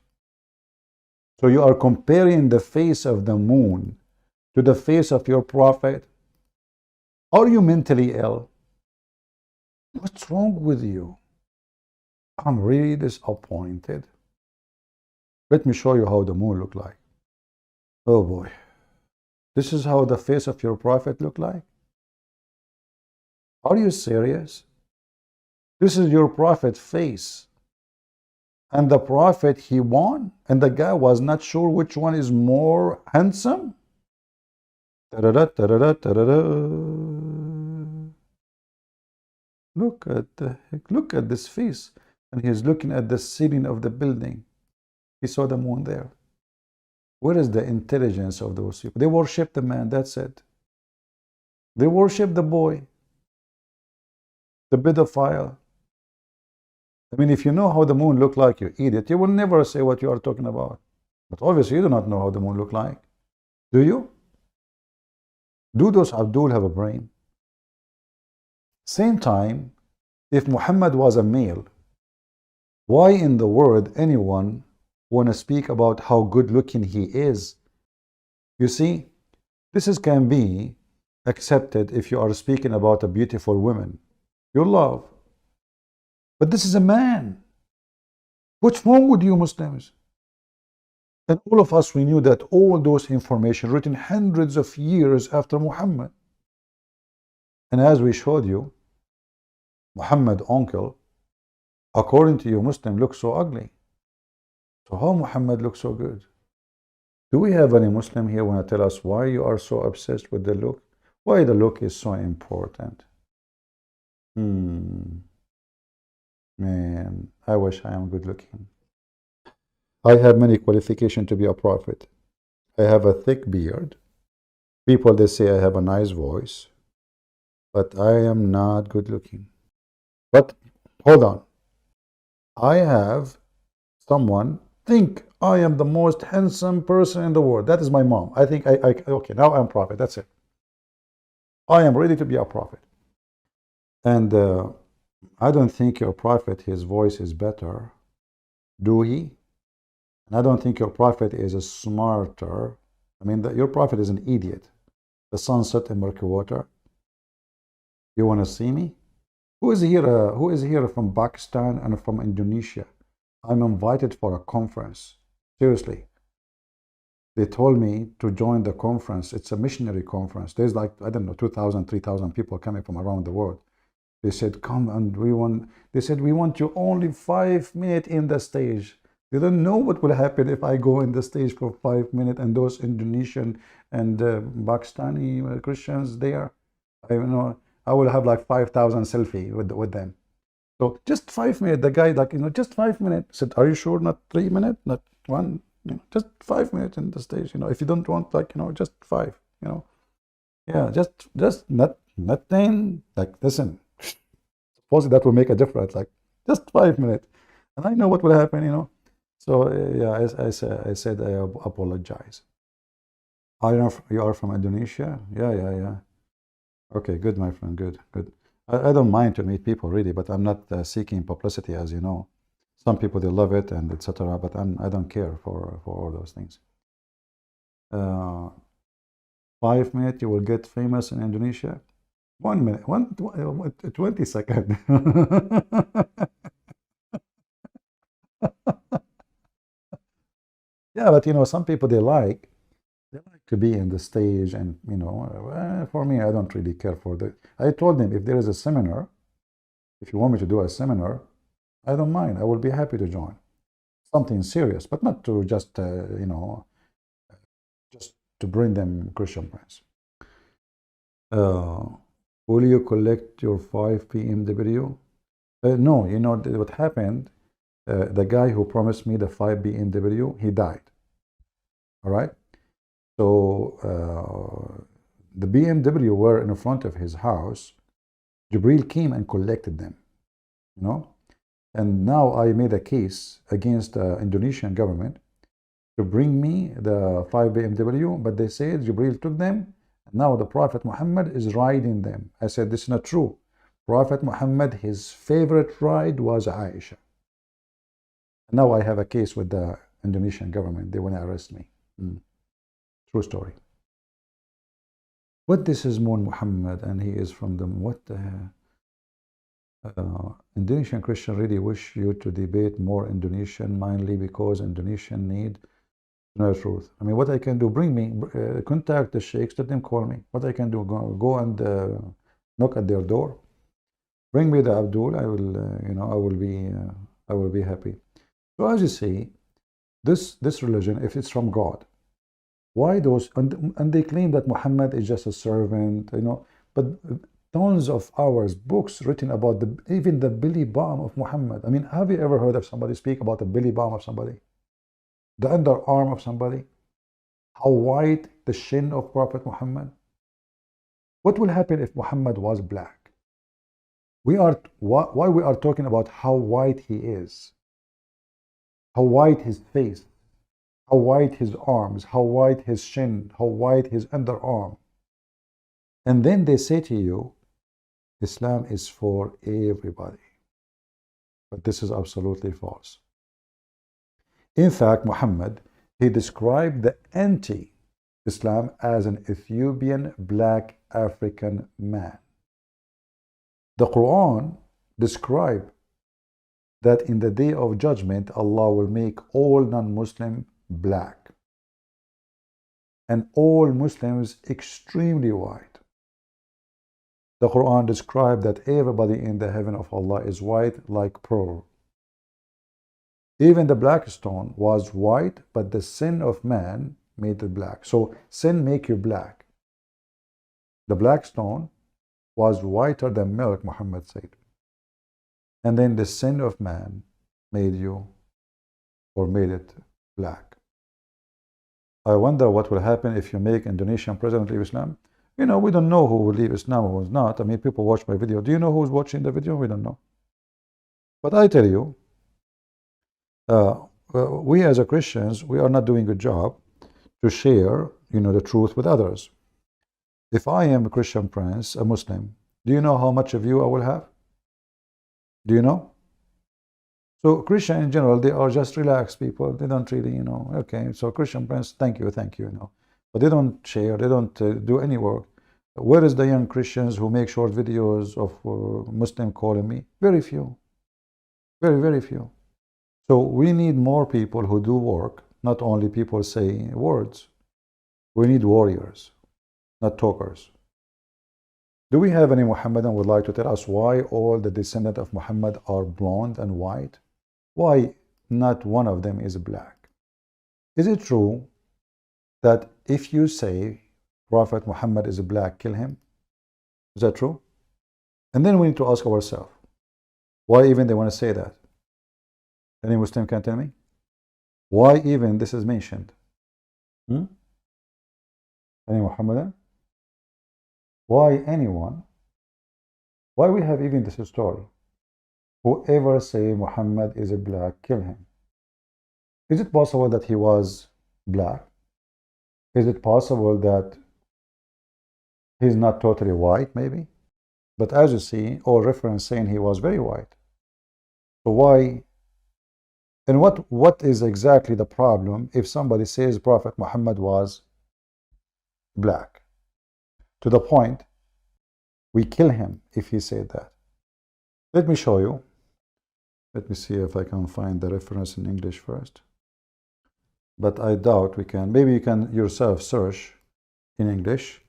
So you are comparing the face of the moon to the face of your prophet? Are you mentally ill? What's wrong with you? I'm really disappointed. Let me show you how the moon looked like. Oh boy. This is how the face of your prophet looked like? Are you serious? This is your prophet's face. And the prophet, he won? And the guy was not sure which one is more handsome? Ta-da-da, ta-da-da, ta-da-da. Look at this face. And he's looking at the ceiling of the building. He saw the moon there. Where is the intelligence of those people? They worship the man, that's it. They worship the boy, the pedophile. I mean, if you know how the moon looked like, you idiot, you will never say what you are talking about. But obviously, you do not know how the moon looked like. Do you? Do those Abdul have a brain? Same time, if Muhammad was a male, why in the world anyone want to speak about how good looking he is? You see, this can be accepted if you are speaking about a beautiful woman you love. But this is a man. What's wrong with you Muslims? And all of us, we knew that all those information written hundreds of years after Muhammad. And as we showed you, Muhammad uncle, according to you Muslim, looks so ugly. So how Muhammad looks so good? Do we have any Muslim here want to tell us why you are so obsessed with the look? Why the look is so important? Man, I wish I am good looking. I have many qualifications to be a prophet. I have a thick beard. People, they say I have a nice voice. But I am not good looking. But hold on. I have someone think I am the most handsome person in the world. That is my mom. I think okay, now I'm prophet. That's it. I am ready to be a prophet. And I don't think your prophet, his voice is better. Do he? And I don't think your prophet is a smarter. I mean, your prophet is an idiot. The sun set in murky water. You want to see me? Who is here from Pakistan and from Indonesia? I'm invited for a conference. Seriously. They told me to join the conference. It's a missionary conference. There's like, I don't know, 2,000, 3,000 people coming from around the world. They said, come and we want you only 5 minutes in the stage. You don't know what will happen if I go in the stage for 5 minutes and those Indonesian and Pakistani Christians there. I will have like 5,000 selfie with them. So just 5 minutes, the guy just 5 minutes. Said, are you sure not 3 minutes, not 1, just 5 minutes in the stage, if you don't want just 5, yeah, just not 10, listen, suppose that will make a difference, just 5 minutes. And I know what will happen, So yeah, I said I apologize. You are from Indonesia? Yeah. Okay, good, my friend, good. I don't mind to meet people really, but I'm not seeking publicity, as you know. Some people, they love it and etc. But I don't care for all those things. 5 minutes, you will get famous in Indonesia. 1 minute, 20 seconds. Yeah, but some people they like to be in the stage, and for me, I don't really care for that. I told them, if there is a seminar, if you want me to do a seminar, I don't mind. I will be happy to join. Something serious, but not to just just to bring them Christian friends. Will you collect your 5 BMW? No, you know what happened? The guy who promised me the 5 BMW, he died. All right? So the BMW were in front of his house. Jibril came and collected them, you know? And now I made a case against the Indonesian government to bring me the 5 BMW, but they said Jibril took them. Now the Prophet Muhammad is riding them. I said, this is not true. Prophet Muhammad, his favorite ride was Aisha. Now I have a case with the Indonesian government. They want to arrest me. True story. What this is Moon Muhammad, and he is from them. What the Indonesian Christian really wish you to debate more Indonesian, mainly because Indonesian need no truth. I mean, what I can do, bring me, contact the sheikhs, let them call me. What I can do, go and knock at their door. Bring me the Abdul. I will, you know, I will be happy. So as you see, this religion, if it's from God, why those? And they claim that Muhammad is just a servant, you know. But tons of hours, books written about even the belly bomb of Muhammad. I mean, have you ever heard of somebody speak about the belly bomb of somebody? The underarm of somebody, how wide the shin of Prophet Muhammad. What will happen if Muhammad was black? Why we are talking about how white he is, how white his face, how white his arms, how white his shin, how white his underarm. And then they say to you, Islam is for everybody. But this is absolutely false. In fact, Muhammad, he described the anti-Islam as an Ethiopian black African man. The Quran describes that in the day of judgment, Allah will make all non-Muslim black and all Muslims extremely white. The Quran describes that everybody in the heaven of Allah is white like pearl. Even the black stone was white, but the sin of man made it black. So sin make you black. The black stone was whiter than milk, Muhammad said. And then the sin of man made you, or made it black. I wonder what will happen if you make Indonesian president leave Islam. You know, we don't know who will leave Islam or who's not. I mean, people watch my video. Do you know who's watching the video? We don't know. But I tell you, we as a Christians, we are not doing a good job to share, you know, the truth with others. If I am a Christian prince, a Muslim, do you know how much of you I will have? Do you know? So Christian in general, they are just relaxed people. They don't really, you know, okay, so Christian prince, thank you, you know. But they don't share, they don't do any work. Where is the young Christians who make short videos of Muslim calling me? Very few. Very, very few. So we need more people who do work, not only people saying words. We need warriors, not talkers. Do we have any Muhammadan who would like to tell us why all the descendants of Muhammad are blonde and white? Why not one of them is black? Is it true that if you say Prophet Muhammad is black, kill him? Is that true? And then we need to ask ourselves, why even they want to say that? Any Muslim can tell me? Why even this is mentioned? Any Muhammadan? Why anyone? Why we have even this story? Whoever say Muhammad is a black, kill him. Is it possible that he was black? Is it possible that he's not totally white, maybe? But as you see, all reference saying he was very white. So why? And what is exactly the problem if somebody says Prophet Muhammad was black? To the point, we kill him if he said that. Let me show you. Let me see if I can find the reference in English first. But I doubt we can. Maybe you can yourself search in English,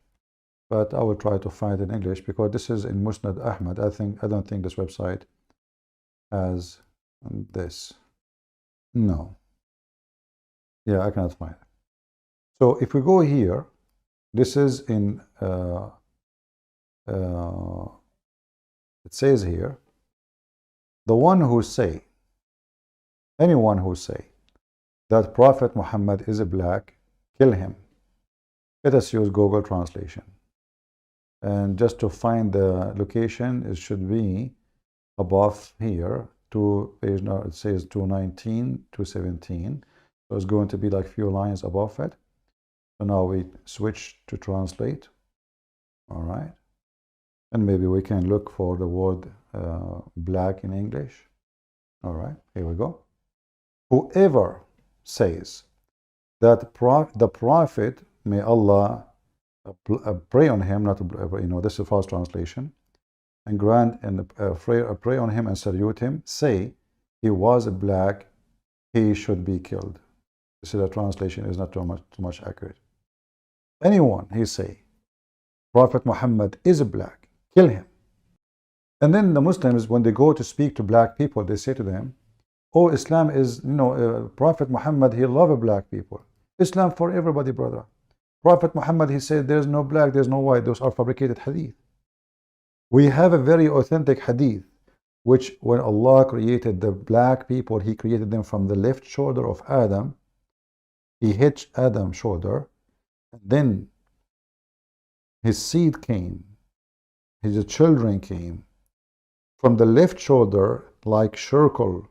but I will try to find it in English because this is in Musnad Ahmad. I don't think this website has this. No. Yeah, I cannot find it. So if we go here, this is in it says here, the one who say, anyone who say that Prophet Muhammad is black, kill him. Let us use Google translation. And just to find the location, it should be above here to page, now it says 219, 217. So it's going to be like few lines above it. So now we switch to translate. All right. And maybe we can look for the word black in English. All right, here we go. Whoever says that the Prophet, may Allah pray on him, not, this is a false translation, and grant and pray on him and salute him, say he was black, he should be killed. This is a translation, is not too much accurate. Anyone, he say, Prophet Muhammad is black, kill him. And then the Muslims, when they go to speak to black people, they say to them, oh, Islam is, Prophet Muhammad, he loved black people. Islam for everybody, brother. Prophet Muhammad, he said, there's no black, there's no white. Those are fabricated hadith. We have a very authentic hadith, which when Allah created the black people, he created them from the left shoulder of Adam. He hit Adam's shoulder, and then his seed came, his children came from the left shoulder, like circle,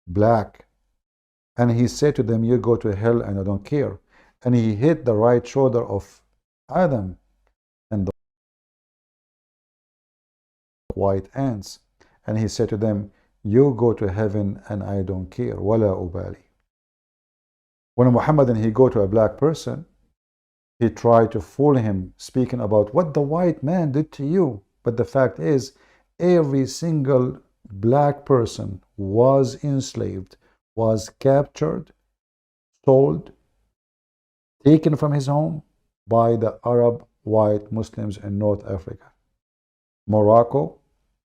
black, and he said to them, you go to hell and I don't care. And he hit the right shoulder of Adam and the white ants, and he said to them, you go to heaven and I don't care, wala ubali. When Muhammad and he go to a black person, he tried to fool him, speaking about what the white man did to you. But the fact is, every single black person was enslaved, was captured, sold, taken from his home by the Arab white Muslims in North Africa. Morocco,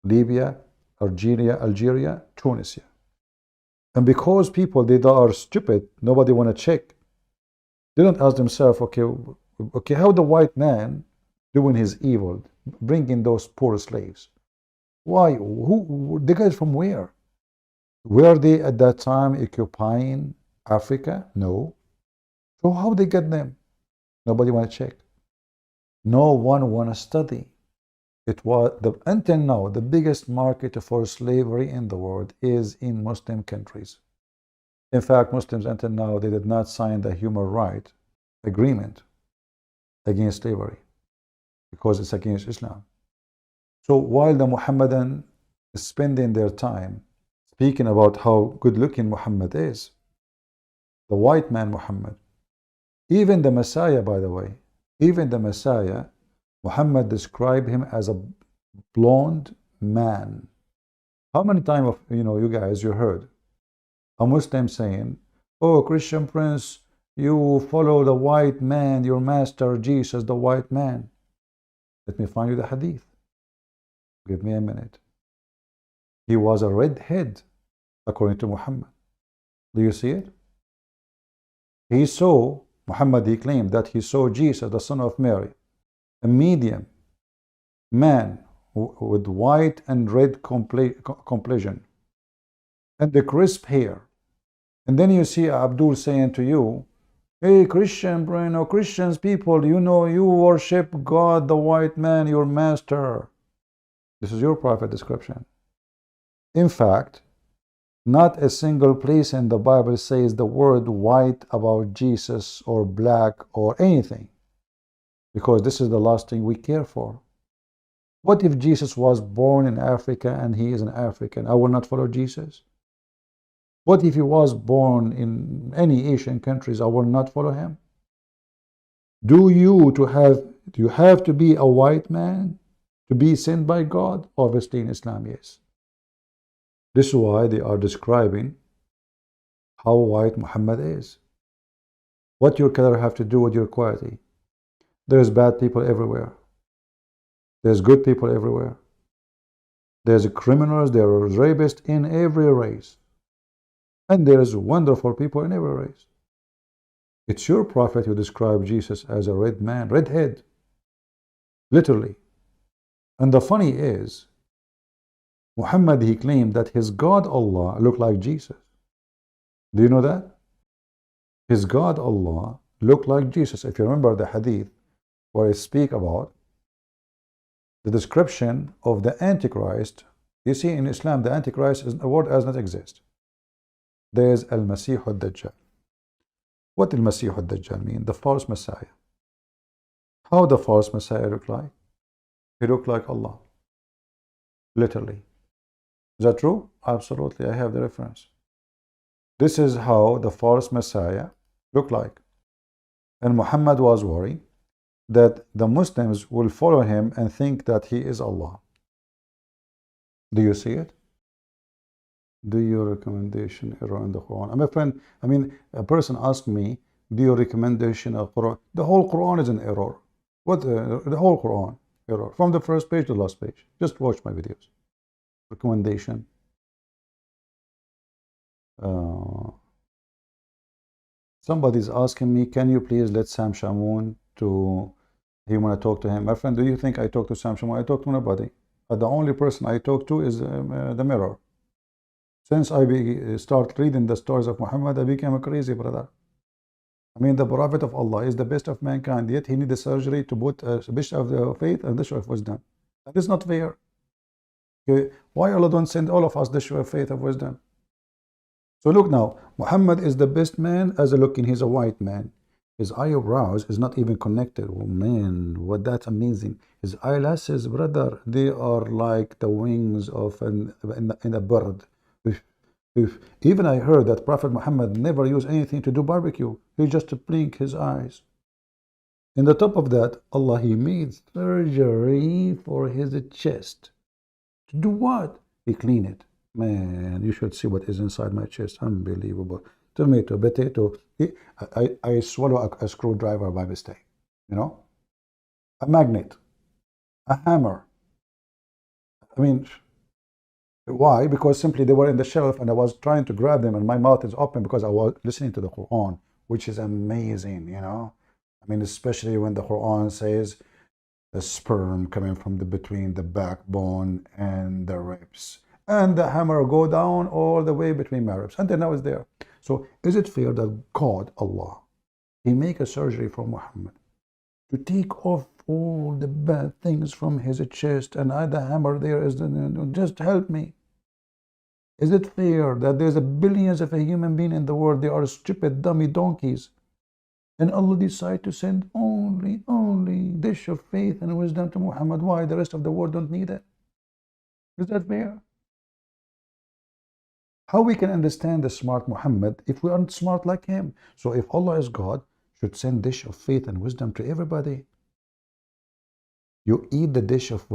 Libya, Algeria, Tunisia. And because people, they are stupid, nobody want to check. They don't ask themselves, okay, how the white man doing his evil, bringing those poor slaves? Why? Who? The guys from where? Were they at that time occupying Africa? No. So how they get them? Nobody want to check. No one want to study. It was until now the biggest market for slavery in the world is in Muslim countries. In fact, Muslims until now, they did not sign the human rights agreement against slavery because it's against Islam. So while the Muhammadan is spending their time speaking about how good looking Muhammad is, the white man Muhammad, even the Messiah, by the way, even the Messiah, Muhammad described him as a blonde man. How many times, you guys, you heard a Muslim saying, oh, Christian Prince, you follow the white man, your master Jesus, the white man. Let me find you the hadith. Give me a minute. He was a redhead, according to Muhammad. Do you see it? He saw, Muhammad, he claimed that he saw Jesus, the son of Mary, a medium man with white and red complexion and the crisp hair. And then you see Abdul saying to you, hey, Christian, Christians people, you worship God, the white man, your master. This is your prophet description. In fact, not a single place in the Bible says the word white about Jesus or black or anything, because this is the last thing we care for. What if Jesus was born in Africa and he is an African? I will not follow Jesus. What if he was born in any Asian countries? I will not follow him. Do you have to be a white man to be sent by God? Obviously in Islam, yes. This is why they are describing how white Muhammad is. What your color have to do with your quality? There's bad people everywhere. There's good people everywhere. There's criminals, there are rapists in every race. And there's wonderful people in every race. It's your prophet who described Jesus as a red man, redhead. Literally. And the funny is, Muhammad, he claimed that his God Allah looked like Jesus. Do you know that? His God Allah looked like Jesus. If you remember the hadith where I speak about the description of the Antichrist, you see in Islam the Antichrist is a word does not exist. There is Al-Masih al-Dajjal. What Al-Masih al-Dajjal mean? The false Messiah. How the false Messiah look like? He looked like Allah. Literally. Is that true? Absolutely. I have the reference. This is how the false Messiah looked like. And Muhammad was worried that the Muslims will follow him and think that he is Allah. Do you see it? Do your recommendation error in the Quran? My friend, I mean, a person asked me, do your recommendation of Quran? The whole Quran is an error. What? The whole Quran error. From the first page to the last page. Just watch my videos. Recommendation. Somebody's asking me, can you please let Sam Shamoun to, he want to talk to him. My friend, do you think I talk to Sam Shamoun? I talk to nobody. The only person I talk to is the mirror. Since I start reading the stories of Muhammad, I became a crazy brother. I mean, the Prophet of Allah is the best of mankind, yet he needed surgery to put a dish of the faith and dish of wisdom. That is not fair. Okay? Why Allah don't send all of us dish of faith of wisdom? So look now, Muhammad is the best man as a looking. He's a white man. His eyebrows is not even connected. Oh man, what that's amazing. His eyelashes, brother, they are like the wings of in a bird. Even I heard that Prophet Muhammad never used anything to do barbecue. He just blink his eyes. In the top of that, Allah, he made surgery for his chest. To do what? He clean it. Man, you should see what is inside my chest. Unbelievable. Tomato, potato. I swallow a screwdriver by mistake. You know? A magnet. A hammer. I mean, why? Because simply they were in the shelf and I was trying to grab them and my mouth is open because I was listening to the Quran, which is amazing, you know? I mean, especially when the Quran says the sperm coming from between the backbone and the ribs. And the hammer go down all the way between my ribs. And then I was there. So is it fair that God, Allah, he make a surgery for Muhammad to take off all the bad things from his chest and the hammer there is, just help me. Is it fair that there's a billions of a human being in the world, they are stupid, dummy donkeys, and Allah decide to send only dish of faith and wisdom to Muhammad? Why? The rest of the world don't need it. Is that fair? How we can understand the smart Muhammad if we aren't smart like him? So if Allah is God, should send dish of faith and wisdom to everybody. You eat the dish of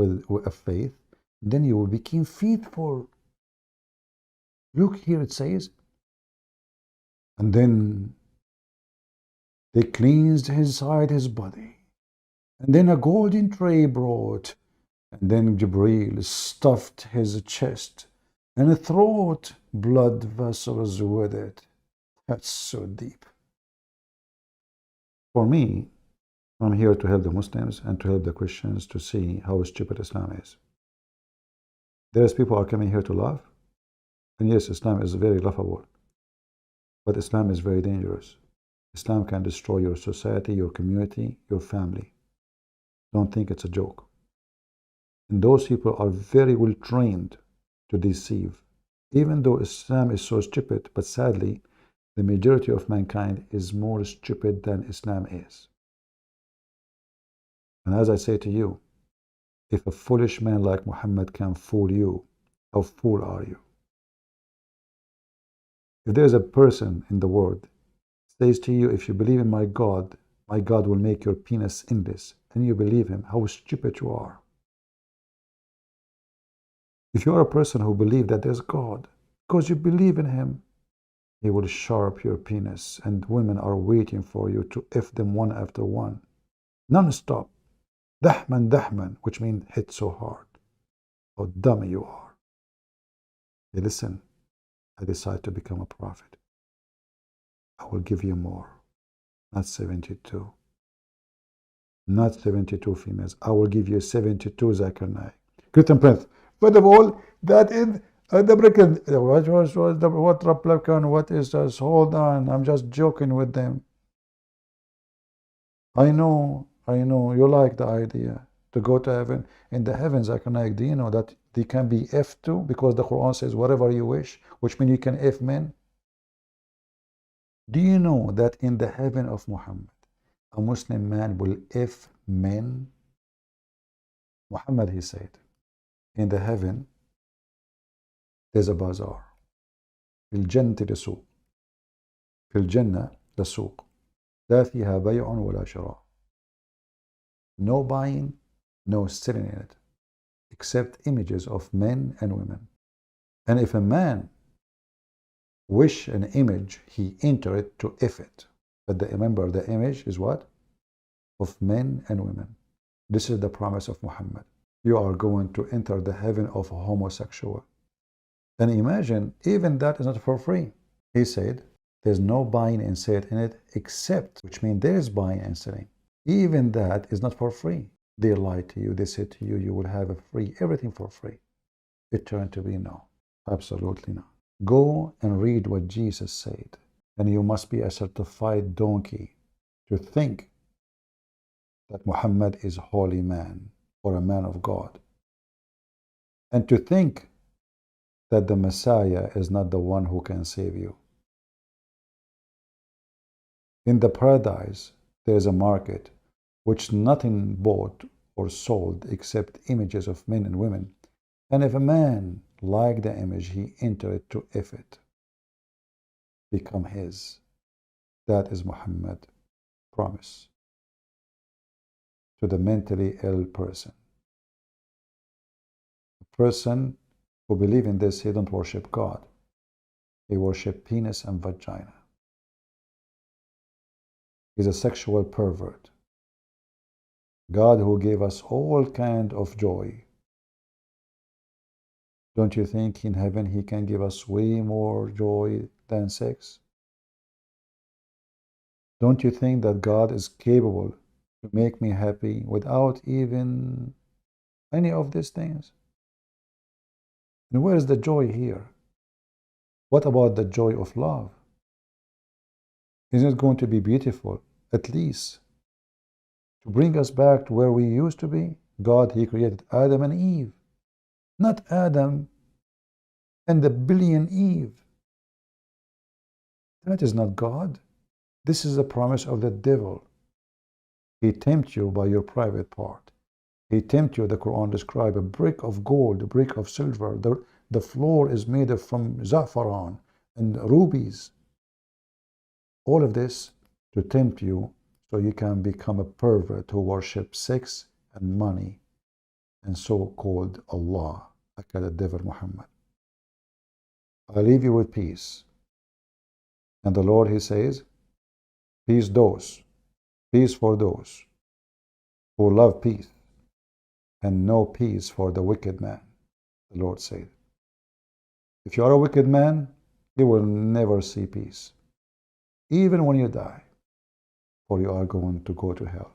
faith, then you will become faithful. Look here, it says, and then they cleansed inside his body, and then a golden tray brought, and then Jibreel stuffed his chest and a throat, blood vessels with it. That's so deep. For me, I'm here to help the Muslims and to help the Christians to see how stupid Islam is. There's people are coming here to laugh. And yes, Islam is very laughable. But Islam is very dangerous. Islam can destroy your society, your community, your family. Don't think it's a joke. And those people are very well trained to deceive. Even though Islam is so stupid, but sadly, the majority of mankind is more stupid than Islam is. And as I say to you, if a foolish man like Muhammad can fool you, how fool are you? If there is a person in the world says to you, if you believe in my God will make your penis endless, and you believe him, how stupid you are. If you are a person who believes that there's God, because you believe in him, he will sharp your penis, and women are waiting for you to F them one after one, non-stop. Dahman, which means hit so hard. How dumb you are. Hey, listen, I decide to become a prophet. I will give you more, not 72. not 72 females. I will give you 72 Zakir Naik. Christian Prince. First of all, that is the Republican. What Republican? What is this? Hold on. I'm just joking with them. I know you like the idea to go to heaven. In the heavens, Zakir Naik, do you know that they can be F too? Because the Quran says whatever you wish, which means you can F men. Do you know that in the heaven of Muhammad, a Muslim man will F men? Muhammad, he said, in the heaven, there's a bazaar. في الجنة لسوق. في الجنة لسوق. لا فيها بيع ولا شراء. No buying, no selling in it, except images of men and women. And if a man wish an image, he enter it to F it. But remember, the image is what? Of men and women. This is the promise of Muhammad. You are going to enter the heaven of a homosexual. And imagine, even that is not for free. He said, there's no buying and selling in it except, which means there is buying and selling. Even that is not for free. They lie to you. They say to you, you will have a free, everything for free. It turned to be no. Absolutely not. Go and read what Jesus said. And you must be a certified donkey to think that Muhammad is a holy man or a man of God. And to think that the Messiah is not the one who can save you. In the paradise, there is a market which nothing bought or sold except images of men and women. And if a man like the image, he enter it to F it, become his. That is Muhammad's promise to the mentally ill person. A person who believes in this, he don't worship God. He worship penis and vagina. He's a sexual pervert. God who gave us all kind of joy. Don't you think in heaven he can give us way more joy than sex? Don't you think that God is capable to make me happy without even any of these things? And where is the joy here? What about the joy of love? Isn't it going to be beautiful, at least, to bring us back to where we used to be? God, he created Adam and Eve. Not Adam and the billion Eve. That is not God. This is the promise of the devil. He tempts you by your private part. He tempts you, the Quran describes, a brick of gold, a brick of silver. The floor is made from za'faran and rubies. All of this to tempt you so you can become a pervert who worships sex and money and so-called Allah, like the devil Muhammad. I leave you with peace. And the Lord, he says, peace for those who love peace, and no peace for the wicked man, the Lord said. If you are a wicked man, you will never see peace, even when you die, for you are going to go to hell.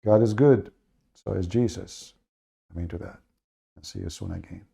God is good, so is Jesus. Amen to that. And see you soon again.